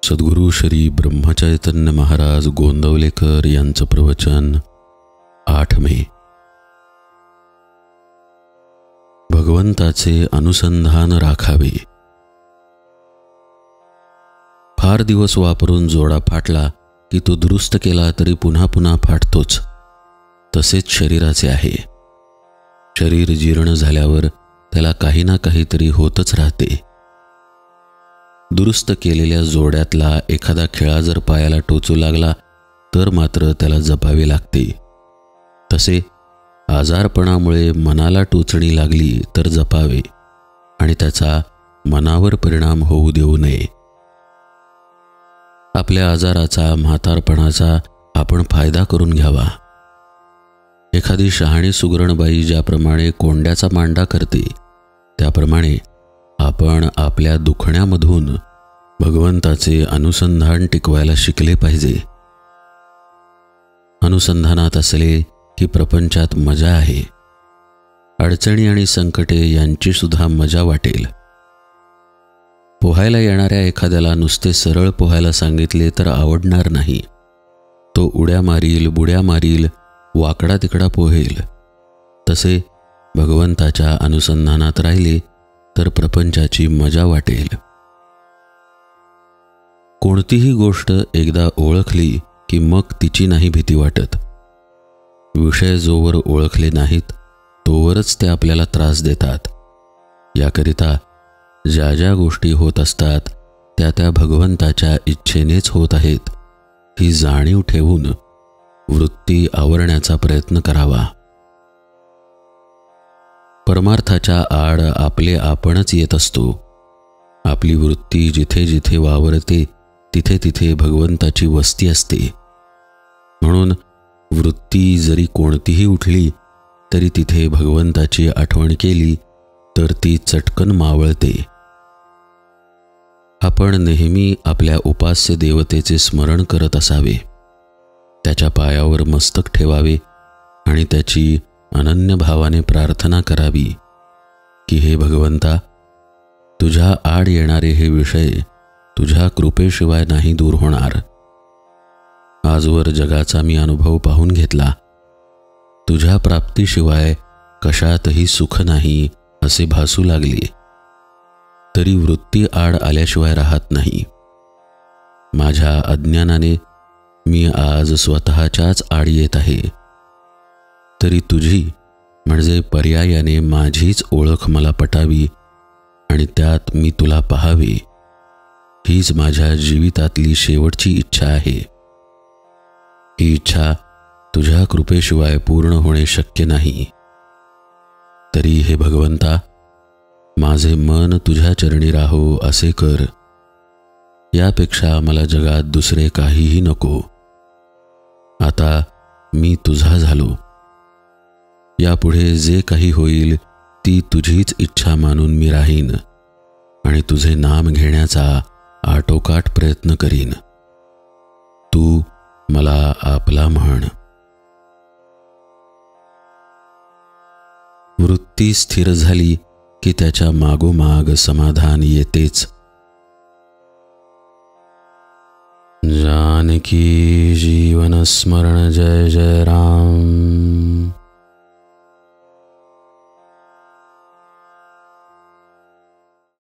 सद्गुरू श्री ब्रह्मचैतन्य महाराज गोंदवलेकर यांचं प्रवचन 8 मे। भगवंताचे अनुसंधान राखावे। फार दिवस वापरून जोडा फाटला की तो दुरुस्त केला तरी पुन्हा पुन्हा फाटतोच। तसेच शरीराचे आहे। शरीर जीर्ण झाल्यावर त्याला काही ना काहीतरी होतच राहते। दुरुस्त केलेल्या जोड्यातला एखादा खिळा जर पायाला टोचू लागला तर मात्र त्याला जपावे लागते। तसे आजारपणामुळे मनाला टोचणी लागली तर जपावे आणि त्याचा मनावर परिणाम होऊ देऊ नये। आपल्या आजाराचा, म्हातारपणाचा आपण फायदा करून घ्यावा। एखादी शहाणी सुगरणबाई ज्याप्रमाणे कोंड्याचा मांडा करते त्याप्रमाणे आपण आपल्या दुखण्यामधून भगवंताचे अनुसंधान टिकवायला शिकले पाहिजे। अनुसंधानात असले की प्रपंचात मजा आहे। अडचणी आणि संकटे यांची सुद्धा मजा वाटेल। पोहायला येणाऱ्या एखाद्याला नुसते सरळ पोहायला सांगितले तर आवडणार नाही। तो उड्या मारील, बुड्या मारील, वाकडा तिकडा पोहेल। तसे भगवंताच्या अनुसंधानात राहिले तर प्रपंचाची मजा वाटेल। कोणतीही गोष्ट एकदा ओळखली की मग तिची नाही भीती वाटत। विषय जोवर ओळखले नाहीत तोवरच ते आपल्याला त्रास देतात। याकरिता ज्या ज्या गोष्टी होत असतात त्या त्या भगवंताच्या इच्छेनेच होत आहेत ही जाणीव ठेवून वृत्ती आवरण्याचा प्रयत्न करावा। परमार्थाच्या आड आपले आपणच येत असतो। आपली वृत्ती जिथे जिथे वावरते तिथे तिथे भगवंताची वस्ती असते। म्हणून वृत्ती जरी कोणतीही उठली तरी तिथे भगवंताची आठवण केली तर ती चटकन मावळते। आपण नेहमी आपल्या उपास्य देवतेचे स्मरण करत असावे। त्याच्या पायावर मस्तक ठेवावे आणि त्याची अनन्य भावाने प्रार्थना करावी की हे भगवंता, तुझ्या आड येणारे हे विषय तुझ्या कृपेशिवाय नाही दूर होणार। आजवर जगाचा मी अनुभव पाहून घेतला। तुझ्या प्राप्तीशिवाय कशातही सुख नाही असे भासू लागले तरी वृत्ती आड आल्याशिवाय राहत नाही। माझ्या अज्ञानाने मी आज स्वतःच्याच आड येत आहे तरी तुझी म्हणजे पर्यायाने माझीच ओळख मला पटावी आणि त्यात मी तुला पाहावे हीच माझ्या जीवितातली शेवटची इच्छा आहे। ही इच्छा तुझ्या कृपेशिवाय पूर्ण होणे शक्य नाही। तरी हे भगवंता, माझे मन तुझ्या चरणी राहो असे कर। यापेक्षा मला जगात दुसरे काहीही नको। आता मी तुझा झालो। यापुढे जे काही होईल ती तुझीच इच्छा मानून मी राहीन आणि तुझे नाम घेण्याचा आटोकाट प्रयत्न करीन। तू मला आपला म्हण। वृत्ती स्थिर झाली की त्याच्या मागोमाग समाधान येतेच। जानकी जीवन स्मरण जय जय राम।